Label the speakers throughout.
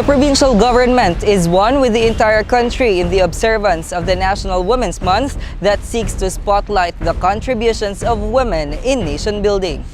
Speaker 1: The provincial government is one with the entire country in the observance of the National Women's Month that seeks to spotlight the contributions of women in nation building.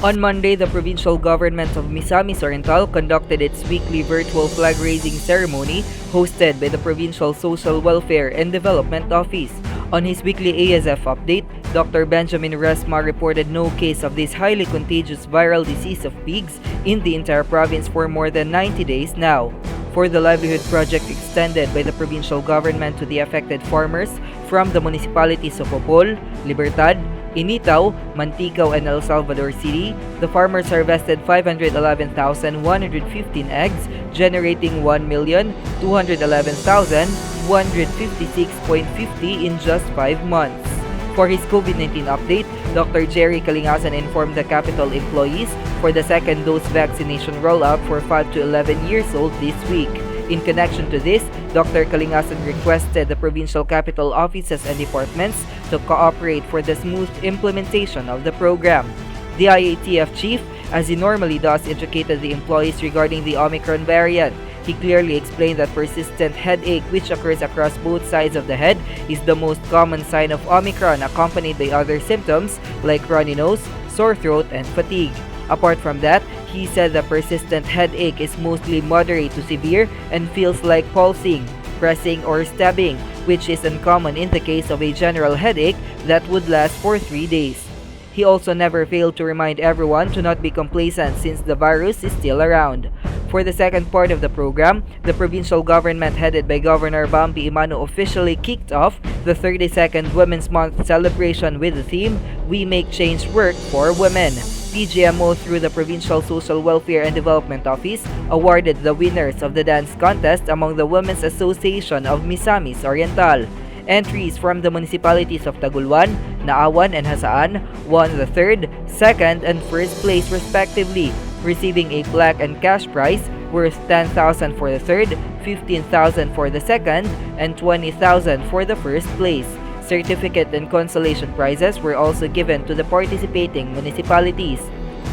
Speaker 1: On Monday, the provincial government of Misamis Oriental conducted its weekly virtual flag-raising ceremony hosted by the Provincial Social Welfare and Development Office. On his weekly ASF update, Dr. Benjamin Resma reported no case of this highly contagious viral disease of pigs in the entire province for more than 90 days now. For the livelihood project extended by the provincial government to the affected farmers from the municipalities of Opol, Libertad, Initaw, Manticao, and El Salvador City, the farmers harvested 511,115 eggs, generating 1,211,156.50 in just 5 months. For his COVID-19 update, Dr. Jerry Kalingasan informed the capital employees for the second dose vaccination rollout for 5 to 11 years old this week. In connection to this, Dr. Kalingasan requested the provincial capital offices and departments to cooperate for the smooth implementation of the program. The IATF chief, as he normally does, educated the employees regarding the Omicron variant. He clearly explained that persistent headache, which occurs across both sides of the head, is the most common sign of Omicron, accompanied by other symptoms like runny nose, sore throat, and fatigue. Apart from that, he said the persistent headache is mostly moderate to severe and feels like pulsing, pressing, or stabbing, which is uncommon in the case of a general headache that would last for 3 days. He also never failed to remind everyone to not be complacent since the virus is still around. For the second part of the program, the provincial government headed by Governor Bambi Emano officially kicked off the 32nd Women's Month celebration with the theme, We Make Change Work for Women. PGMO, through the Provincial Social Welfare and Development Office, awarded the winners of the dance contest among the Women's Association of Misamis Oriental. Entries from the municipalities of Tagulwan, Naawan, and Hasaan won the third, second, and first place respectively, receiving a plaque and cash prize worth 10,000 for the third, 15,000 for the second, and 20,000 for the first place. Certificate and consolation prizes were also given to the participating municipalities.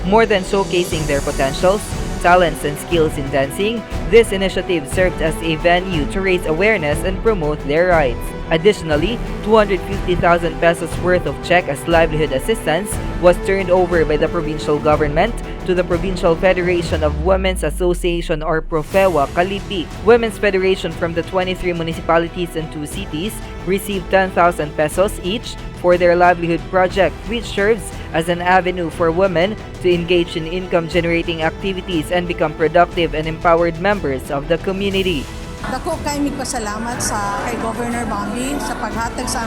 Speaker 1: More than showcasing their potentials, talents, and skills in dancing, this initiative served as a venue to raise awareness and promote their rights. Additionally, 250,000 pesos worth of check as livelihood assistance was turned over by the provincial government to the Provincial Federation of Women's Association or Profewa Kalipi. Women's Federation from the 23 municipalities and 2 cities received 10,000 pesos each for their livelihood project, which serves as an avenue for women to engage in income-generating activities and become productive and empowered members of the community.
Speaker 2: Dako kay migpasalamat sa kay Governor Bambi sa paghatag sa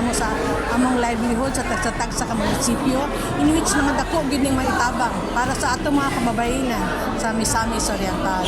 Speaker 2: among livelihood sa tag sa munisipyo, in which naman dako gid ning maitabang para sa atong mga kababayenan sa Misamis Oriental.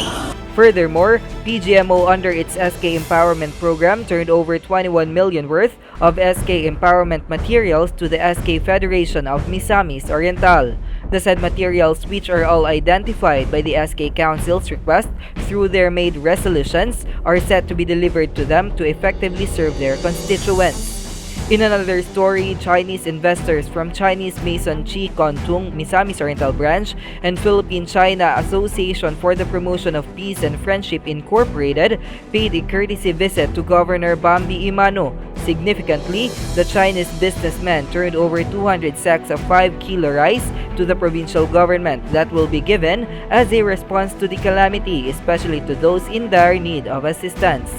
Speaker 1: Furthermore, PGMO under its SK Empowerment Program turned over 21 million worth of SK Empowerment materials to the SK Federation of Misamis Oriental. The said materials, which are all identified by the SK Council's request through their made resolutions, are set to be delivered to them to effectively serve their constituents. In another story, Chinese investors from Chinese Mason Chi Kontung Misamis Oriental Branch and Philippine-China Association for the Promotion of Peace and Friendship Incorporated paid a courtesy visit to Governor Bambi Emano. Significantly, the Chinese businessmen turned over 200 sacks of 5-kilo rice to the provincial government that will be given as a response to the calamity, especially to those in dire need of assistance.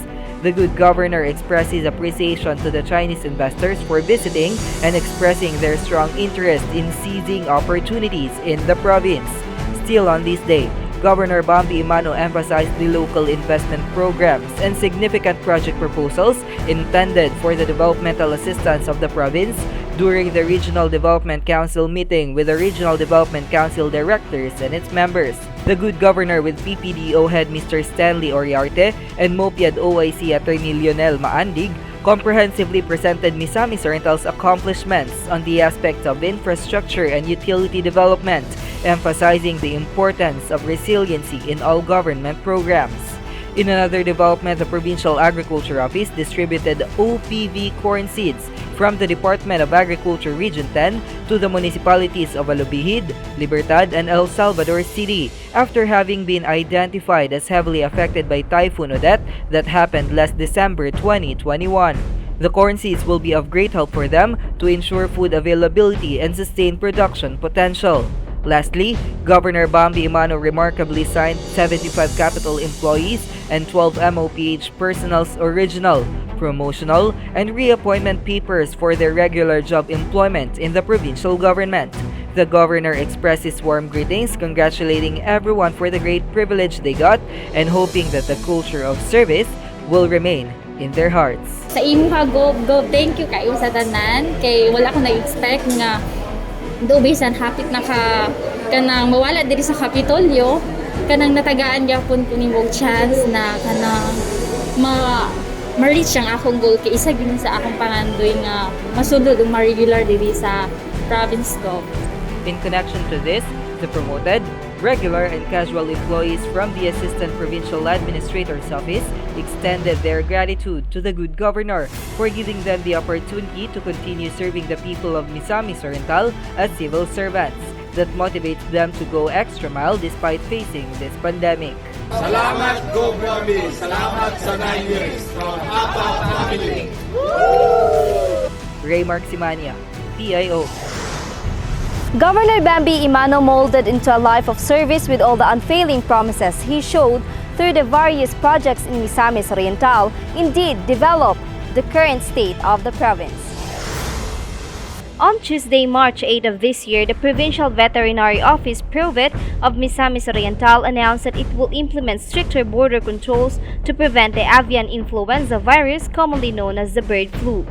Speaker 1: The good governor expressed his appreciation to the Chinese investors for visiting and expressing their strong interest in seizing opportunities in the province. Still on this day, Governor Bambi Emano emphasized the local investment programs and significant project proposals intended for the developmental assistance of the province during the Regional Development Council meeting with the Regional Development Council directors and its members. The good governor with PPDO head Mr. Stanley Oriarte and MOPIAD OIC Attorney Lionel Maandig comprehensively presented Misamis Oriental's accomplishments on the aspects of infrastructure and utility development, emphasizing the importance of resiliency in all government programs. In another development, the Provincial Agriculture Office distributed OPV corn seeds from the Department of Agriculture Region 10 to the municipalities of Alubihid, Libertad, and El Salvador City after having been identified as heavily affected by Typhoon Odette that happened last December 2021. The corn seeds will be of great help for them to ensure food availability and sustain production potential. Lastly, Governor Bambi Emano remarkably signed 75 capital employees and 12 MOPH personnel's original, promotional, and reappointment papers for their regular job employment in the provincial government. The governor expressed his warm greetings, congratulating everyone for the great privilege they got and hoping that the culture of service will remain in their hearts.
Speaker 3: Sa imo ka, Gov, thank you kayo sa tanan, kay wala ko na-expect nga bisan hapit na kanang mawala diri sa Kapitolyo, kanang natagaan gyapon ko nimong chance na kanang ma-reach ang akong goal kay isa gini sa akong pangandoy nga masulod og ma-regular diri sa province ko.
Speaker 1: In connection to this, the promoted, regular, and casual employees from the Assistant Provincial Administrator's Office extended their gratitude to the good governor for giving them the opportunity to continue serving the people of Misamis Oriental as civil servants that motivates them to go extra mile despite facing this pandemic.
Speaker 4: Salamat, Governor! Salamat sa 9 years from Apa Family!
Speaker 1: Ray Marximania, PIO.
Speaker 5: Governor Bambi Emano molded into a life of service with all the unfailing promises he showed through the various projects in Misamis Oriental, indeed developed the current state of the province. On Tuesday, March 8 of this year, the Provincial Veterinary Office Provet of Misamis Oriental announced that it will implement stricter border controls to prevent the avian influenza virus, commonly known as the bird flu.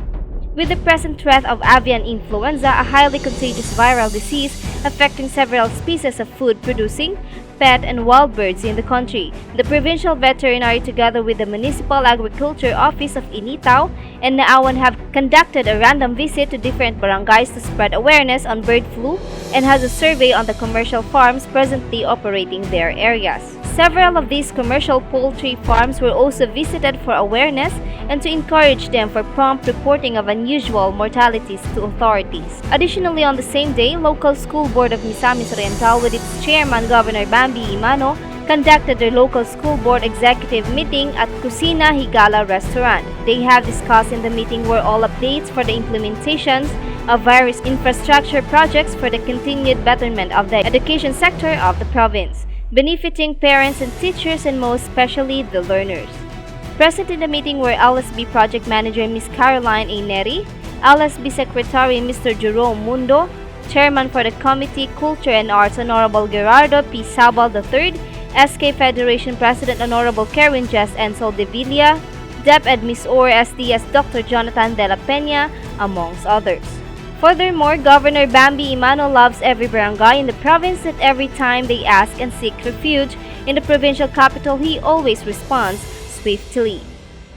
Speaker 5: With the present threat of avian influenza, a highly contagious viral disease affecting several species of food-producing, pet, and wild birds in the country, the Provincial Veterinary, together with the Municipal Agriculture Office of Initao and Naawan, have conducted a random visit to different barangays to spread awareness on bird flu and has a survey on the commercial farms presently operating their areas. Several of these commercial poultry farms were also visited for awareness and to encourage them for prompt reporting of unusual mortalities to authorities. Additionally, on the same day, local school board of Misamis Oriental with its chairman Governor Bambi Emano conducted their local school board executive meeting at Kusina Higala restaurant. They have discussed in the meeting were all updates for the implementations of various infrastructure projects for the continued betterment of the education sector of the province, benefiting parents and teachers and most especially the learners. Present in the meeting were LSB Project Manager Ms. Caroline A. Neri, LSB Secretary Mr. Jerome Mundo, Chairman for the Committee Culture and Arts Honorable Gerardo P. Sabal III, SK Federation President Honorable Kerwin Jess Ensol de Villa, DepEd Ms. Or SDS Dr. Jonathan De La Peña, amongst others. Furthermore, Governor Bambi Emano loves every barangay in the province that every time they ask and seek refuge in the provincial capital, he always responds swiftly.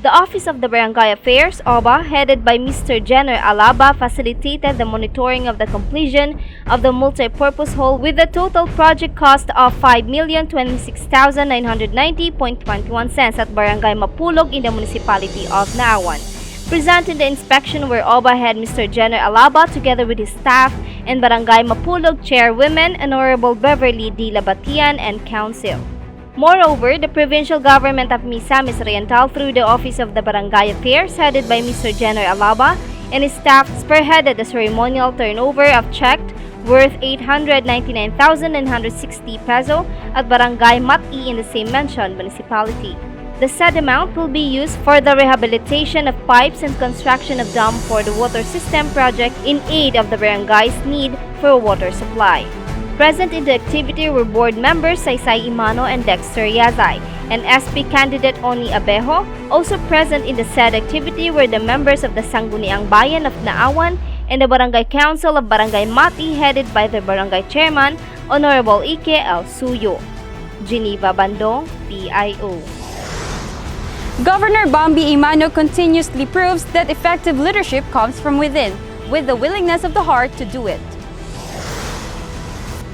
Speaker 5: The Office of the Barangay Affairs, OBA, headed by Mr. Jenner Alaba, facilitated the monitoring of the completion of the multi-purpose hall with a total project cost of 5,026,990.21 cents at Barangay Mapulog in the municipality of Naawan. Present in the inspection were OBA head Mr. Jenner Alaba together with his staff and Barangay Mapulog Chairwomen Honorable Beverly D. Labatian and Council. Moreover, the provincial government of Misamis Oriental through the Office of the Barangay Affairs headed by Mr. Jenner Alaba and his staff spearheaded the ceremonial turnover of check worth 899,960 peso at Barangay Mati in the same mentioned municipality. The said amount will be used for the rehabilitation of pipes and construction of dam for the water system project in aid of the barangay's need for water supply. Present in the activity were board members Saysay Emano and Dexter Yazay, and SP candidate Oni Abejo. Also present in the said activity were the members of the Sangguniang Bayan of Naawan and the Barangay Council of Barangay Mati headed by the Barangay Chairman, Honorable Ike L. Suyo. Geneva Bandong, PIO.
Speaker 6: Governor Bambi Emano continuously proves that effective leadership comes from within, with the willingness of the heart to do it.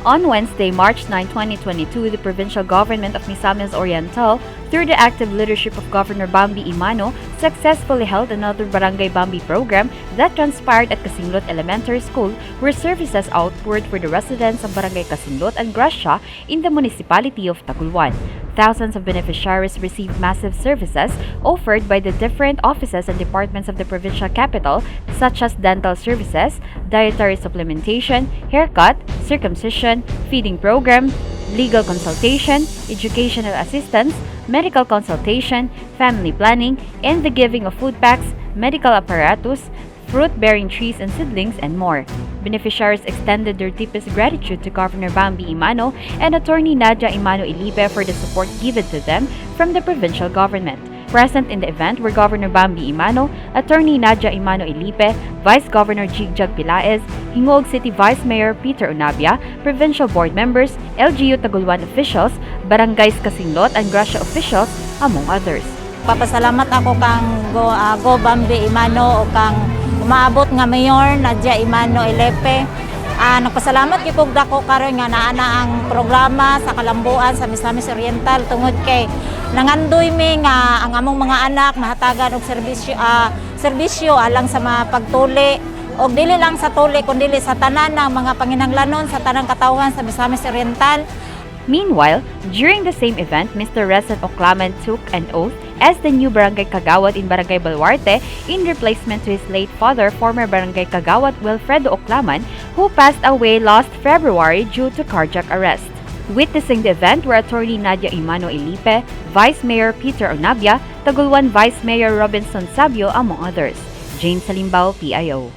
Speaker 7: On Wednesday, March 9, 2022, the provincial government of Misamis Oriental, through the active leadership of Governor Bambi Emano, successfully held another Barangay Bambi program that transpired at Kasinlot Elementary School, where services outpoured for the residents of Barangay Kasinlot and Gracia in the municipality of Tagulwan. Thousands of beneficiaries received massive services offered by the different offices and departments of the provincial capital, such as dental services, dietary supplementation, haircut, circumcision, feeding program, legal consultation, educational assistance, medical consultation, family planning, and the giving of food packs, medical apparatus, fruit-bearing trees and seedlings, and more. Beneficiaries extended their deepest gratitude to Governor Bambi Emano and Attorney Nadia Emano Ilipe for the support given to them from the provincial government. Present in the event were Governor Bambi Emano, Attorney Nadia Emano Ilipe, Vice Governor GYVBE, Hingog City Vice Mayor Peter Unabia, Provincial Board members, LGU Tagulwan officials, Barangays Kasinlot and Gracia officials, among others.
Speaker 8: Papasalamat ako kang Go Bambi Emano o kang umaabot nga Mayor Nadia Emano Ilipe. Nagpasalamat gyud dako karon nga naana ang programa sa kalambuan sa Misamis Oriental tungod kay nangandoy mi nga ang among mga anak mahatagan og serbisyo alang sa mga pagtuli og dili lang sa tuli kundi sa tanan ng mga panginahanglanon sa tanang katawhan sa Misamis Oriental.
Speaker 7: Meanwhile, during the same event, Mr. Rezan Oclaman took an oath as the new Barangay Kagawad in Barangay Baluarte in replacement to his late father, former Barangay Kagawad Wilfredo Oclaman, who passed away last February due to cardiac arrest. Witnessing the event were Attorney Nadia Emano Ilipe, Vice Mayor Peter Onabia, Tagulwan Vice Mayor Robinson Sabio, among others. James Salimbao, PIO.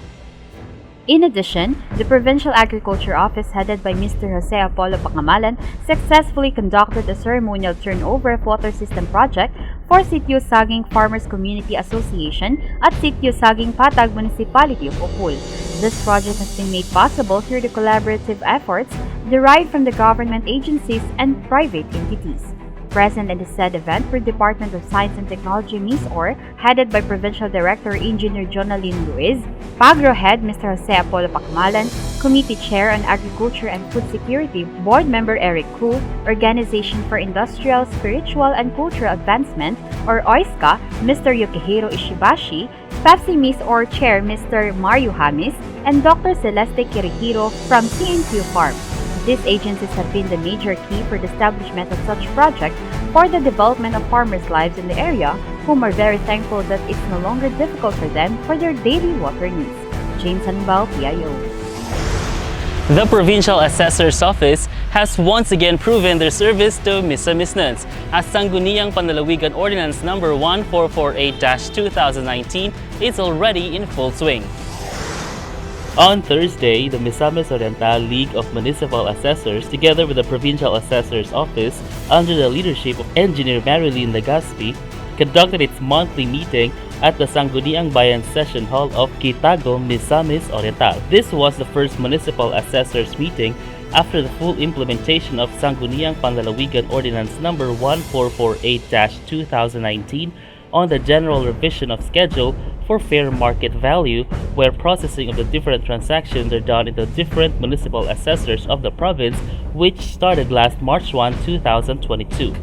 Speaker 7: In addition, the Provincial Agriculture Office headed by Mr. Jose Apollo Pangamalan successfully conducted a ceremonial turnover of water system project for Sitio Saging Farmers Community Association at Sitio Saging Patag Municipality of Opul. This project has been made possible through the collaborative efforts derived from the government agencies and private entities. Present in the said event were Department of Science and Technology MISOR, headed by Provincial Director Engineer Jonalyn Luis, Pagro Head Mr. Jose Apollo Pacmalan, Committee Chair on Agriculture and Food Security Board Member Eric Ku, Organization for Industrial, Spiritual and Cultural Advancement or OISCA Mr. Yukihiro Ishibashi, Pepsi MISOR Chair Mr. Mario Hamis, and Dr. Celeste Kirihiro from CNQ Farm. These agencies have been the major key for the establishment of such projects for the development of farmers' lives in the area, whom are very thankful that it's no longer difficult for them for their daily water needs. James Hanbal, PIO.
Speaker 9: The Provincial Assessor's Office has once again proven their service to Misamisnons as Sangguniang Panlalawigan Ordinance No. 1448-2019 is already in full swing.
Speaker 10: On Thursday, the Misamis Oriental League of Municipal Assessors, together with the Provincial Assessor's Office, under the leadership of Engineer Marilyn Legaspi, conducted its monthly meeting at the Sangguniang Bayan Session Hall of Quitago, Misamis Oriental. This was the first municipal assessors meeting after the full implementation of Sangguniang Panlalawigan Ordinance No. 1448-2019 on the general revision of schedule for fair market value, where processing of the different transactions are done in the different municipal assessors of the province, which started last March 1, 2022.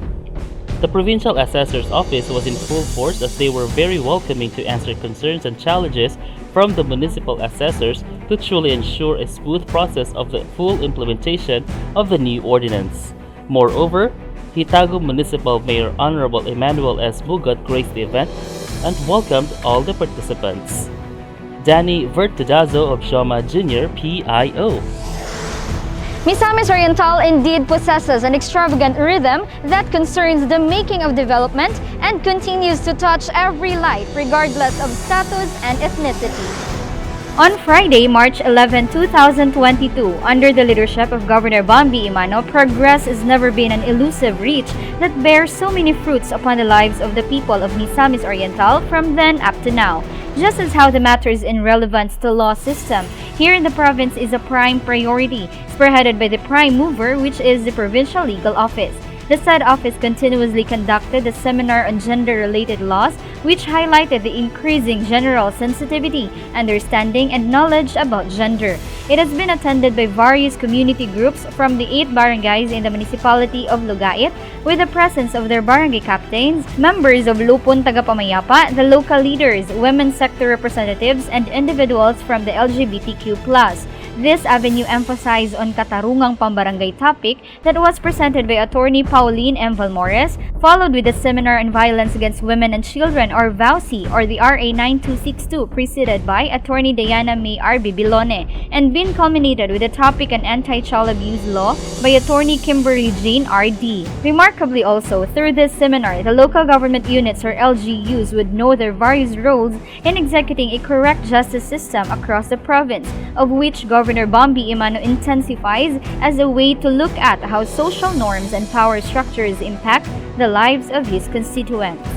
Speaker 10: The Provincial Assessor's Office was in full force as they were very welcoming to answer concerns and challenges from the municipal assessors to truly ensure a smooth process of the full implementation of the new ordinance. Moreover, Quitago Municipal Mayor Honorable Emmanuel S. Mugat graced the event and welcomed all the participants. Danny Vertidazo of Shoma Jr., PIO.
Speaker 6: Misamis Oriental indeed possesses an extravagant rhythm that concerns the making of development and continues to touch every life regardless of status and ethnicity.
Speaker 5: On Friday, March 11, 2022, under the leadership of Governor Bambi Emano, progress has never been an elusive reach that bears so many fruits upon the lives of the people of Misamis Oriental from then up to now. Just as how the matters in relevance to law system here in the province is a prime priority, spearheaded by the prime mover, which is the Provincial Legal Office. The said office continuously conducted a seminar on gender-related laws, which highlighted the increasing general sensitivity, understanding, and knowledge about gender. It has been attended by various community groups from the 8 barangays in the municipality of Lugait, with the presence of their barangay captains, members of Lupon Tagapamayapa, the local leaders, women's sector representatives, and individuals from the LGBTQ+. This avenue emphasized on katarungang pambarangay topic that was presented by Attorney Pauline M. Valmores, followed with a seminar on violence against women and children, or VAUC, or the RA 9262, preceded by Attorney Diana May R. Bibilone, and been culminated with a topic on anti-child abuse law by Attorney Kimberly Jane R.D. Remarkably also, through this seminar, the local government units, or LGUs, would know their various roles in executing a correct justice system across the province, of which Governor Bambi Emano intensifies as a way to look at how social norms and power structures impact the lives of his constituents.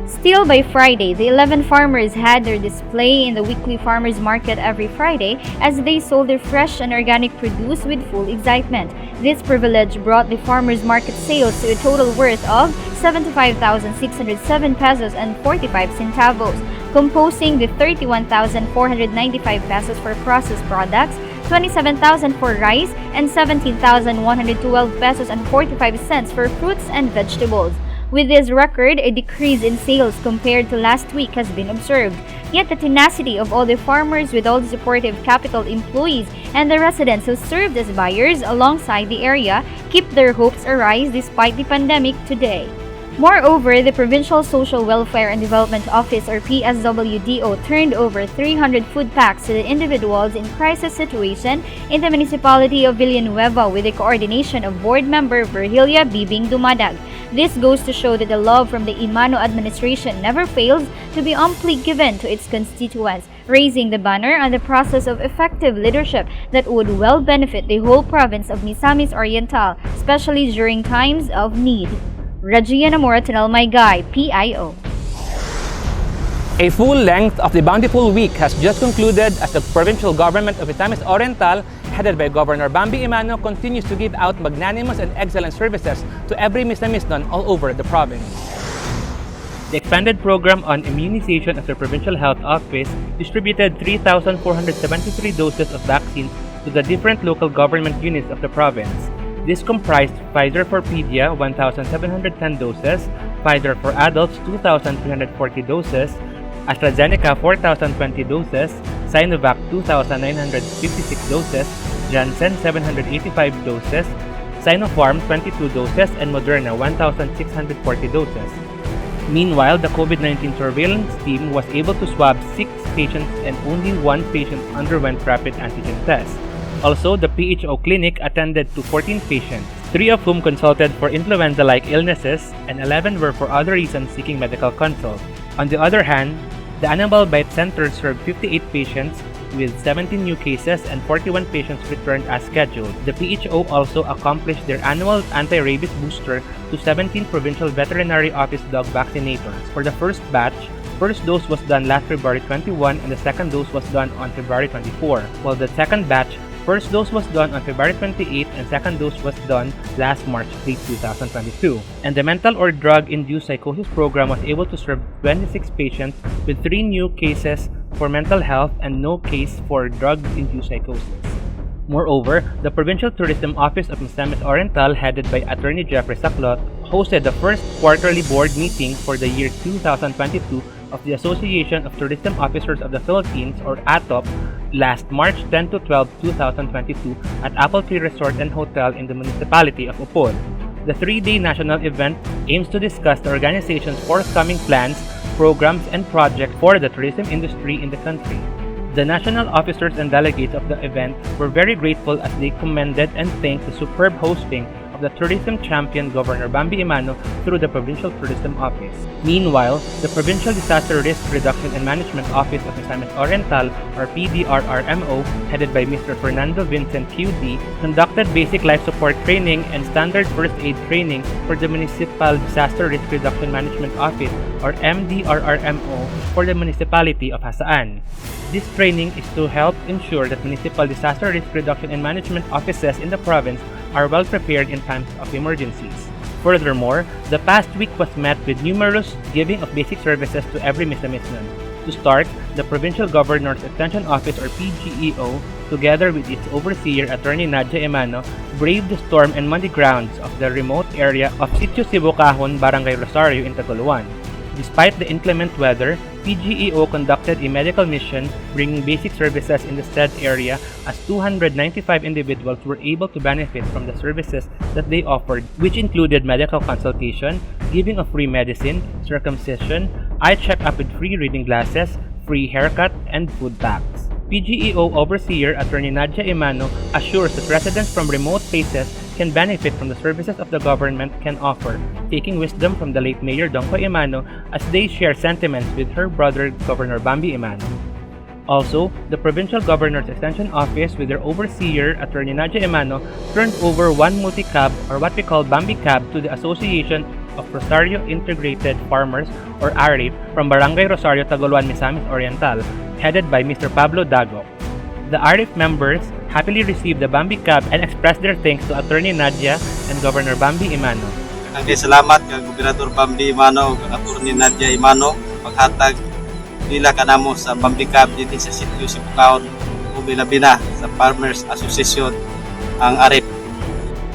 Speaker 5: Still by Friday, the 11 farmers had their display in the weekly farmers market every Friday as they sold their fresh and organic produce with full excitement. This privilege brought the farmers market sales to a total worth of 75,607 pesos and 45 centavos, composing the 31,495 pesos for processed products, 27,000 for rice, and 17,112 pesos and 45 cents for fruits and vegetables. With this record, a decrease in sales compared to last week has been observed. Yet the tenacity of all the farmers, with all the supportive capital employees and the residents who served as buyers alongside the area, keep their hopes arise despite the pandemic today. Moreover, the Provincial Social Welfare and Development Office, or PSWDO, turned over 300 food packs to the individuals in crisis situation in the municipality of Villanueva with the coordination of board member Virgilia Bibing Dumadag. This goes to show that the love from the Emano administration never fails to be amply given to its constituents, raising the banner on the process of effective leadership that would well benefit the whole province of Misamis Oriental, especially during times of need. Regina Namora Tanalmaygay, PIO.
Speaker 11: A full length of the Bountiful Week has just concluded as the provincial government of Misamis Oriental, headed by Governor Bambi Emano, continues to give out magnanimous and excellent services to every Misamisnon all over the province.
Speaker 10: The expanded program on immunization of the Provincial Health Office distributed 3,473 doses of vaccines to the different local government units of the province. This comprised Pfizer for Pedia, 1,710 doses, Pfizer for adults, 2,340 doses, AstraZeneca, 4,020 doses, Sinovac, 2,956 doses, Janssen, 785 doses, Sinopharm, 22 doses, and Moderna, 1,640 doses. Meanwhile, the COVID-19 surveillance team was able to swab 6 patients and only 1 patient underwent rapid antigen test. Also, the PHO clinic attended to 14 patients, 3 of whom consulted for influenza-like illnesses and 11 were for other reasons seeking medical consult. On the other hand, the Animal Bite Center served 58 patients with 17 new cases and 41 patients returned as scheduled. The PHO also accomplished their annual anti-rabies booster to 17 provincial veterinary office dog vaccinators. For the first batch, first dose was done last February 21 and the second dose was done on February 24, while the second batch, first dose was done on February 28 and second dose was done last March 3, 2022. And the mental or drug-induced psychosis program was able to serve 26 patients with 3 new cases for mental health and no case for drug-induced psychosis. Moreover, the Provincial Tourism Office of Misamis Oriental, headed by Attorney Jeffrey Saclot, hosted the first quarterly board meeting for the year 2022 of the Association of Tourism Officers of the Philippines, or ATOP, last March 10 to 12, 2022 at Apple Tree Resort and Hotel in the municipality of Upol. The 3-day national event aims to discuss the organization's forthcoming plans, programs, and projects for the tourism industry in the country. The national officers and delegates of the event were very grateful as they commended and thanked the superb hosting of the tourism champion Governor Bambi Emano through the Provincial Tourism Office. Meanwhile, the Provincial Disaster Risk Reduction and Management Office of Misamis Oriental, or PDRRMO, headed by Mr. Fernando Vincent QD, conducted basic life support training and standard first aid training for the Municipal Disaster Risk Reduction Management Office, or MDRRMO, for the municipality of Hasaan. This training is to help ensure that municipal disaster risk reduction and management offices in the province are well prepared in times of emergencies.
Speaker 11: Furthermore, the past week was met with numerous giving of basic services to every Misamisnon. To start, the Provincial Governor's Extension Office or PGEO, together with its overseer, Attorney Nadia Emano, braved the storm and muddy grounds of the remote area of Sitio Sibocahon, Barangay Rosario in Tagoloan. Despite the inclement weather, PGEO conducted a medical mission bringing basic services in the said area as 295 individuals were able to benefit from the services that they offered, which included medical consultation, giving of free medicine, circumcision, eye check-up with free reading glasses, free haircut, and food packs. PGEO Overseer Attorney Nadia Emano assures that residents from remote places can benefit from the services of the government can offer, taking wisdom from the late Mayor Donko Emano as they share sentiments with her brother Governor Bambi Emano. Also, the Provincial Governor's Extension Office with their overseer Attorney Nadia Emano turned over one multi-cab or what we call Bambi Cab to the Association of Rosario Integrated Farmers or ARIF from Barangay Rosario, Tagoloan, Misamis, Oriental, headed by Mr. Pablo Dago. The ARIF members happily received the Bambi Cab and expressed their thanks to Attorney Nadia and Governor Bambi Emano.
Speaker 12: Kay salamat kay Gobernador Bambi Emano ug Attorney Nadia Emano paghatag nila kanamo sa Bambi Cab dito sa Sitio Sibocahon ug bilabina sa Farmers Association ang ARIF.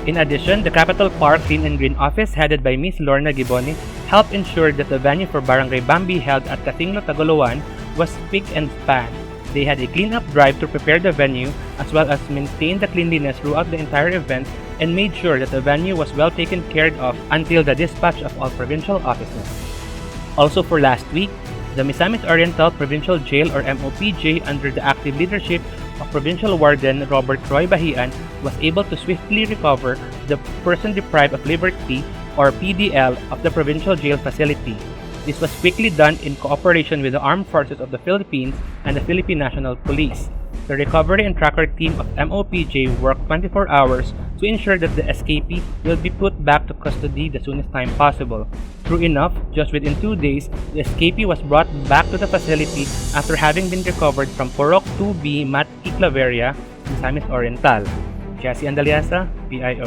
Speaker 11: In addition, the Capital Park Clean and Green Office headed by Ms. Lorna Giboni helped ensure that the venue for Barangay Bambi held at Casinglo, Tagoloan was spick and span. They had a clean-up drive to prepare the venue as well as maintain the cleanliness throughout the entire event and made sure that the venue was well taken care of until the dispatch of all provincial officers. Also for last week, the Misamis Oriental Provincial Jail or MOPJ under the active leadership of Provincial Warden Robert Roy Bahian was able to swiftly recover the person deprived of liberty or PDL of the provincial jail facility. This was quickly done in cooperation with the Armed Forces of the Philippines and the Philippine National Police. The recovery and tracker team of MOPJ worked 24 hours to ensure that the escapee will be put back to custody the soonest time possible. True enough, just within 2 days, the escapee was brought back to the facility after having been recovered from Porok 2B Mat Claveria, Misamis Oriental. Jesse Andaliasa, PIO.